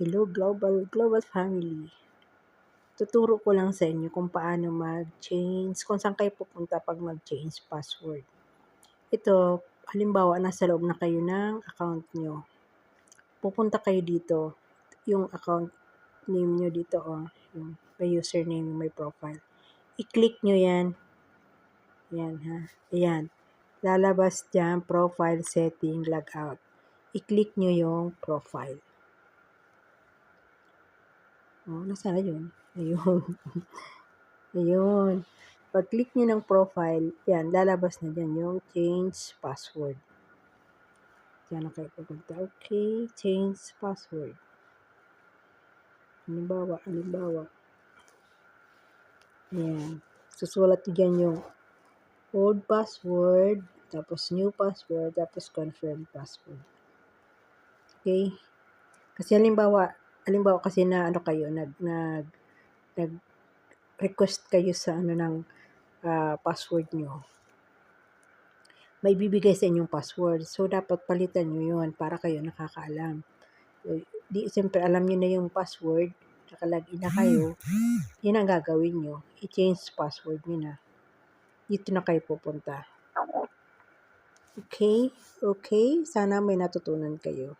Hello global family. Tuturo ko lang sa inyo kung paano mag-change, kung saan kayo pupunta 'pag mag-change password. Ito, halimbawa nasa loob na kayo ng account niyo. Pupunta kayo dito, yung account name niyo dito, yung may username, may profile. I-click niyo 'yan. 'Yan ha, ayan. Lalabas diyan, profile setting, logout. I-click niyo yung profile. Nasaan na yun? Ayun. Ayun. Pag-click niyo ng profile, yan, lalabas na dyan yung change password. Diyan na kayo pupunta. Okay, change password. Halimbawa. Ayan. Susulat niyo dyan yung old password, tapos new password, tapos confirm password. Okay? Kasi halimbawa kasi na kayo, nag-request kayo sa ng password nyo. May bibigay sa inyong password. So, dapat palitan nyo yun para kayo nakakaalam. So, siyempre, alam nyo na yung password, nakalagin na kayo, yun ang gagawin nyo. I-change password nyo na. Dito na kayo pupunta. Okay? Sana may natutunan kayo.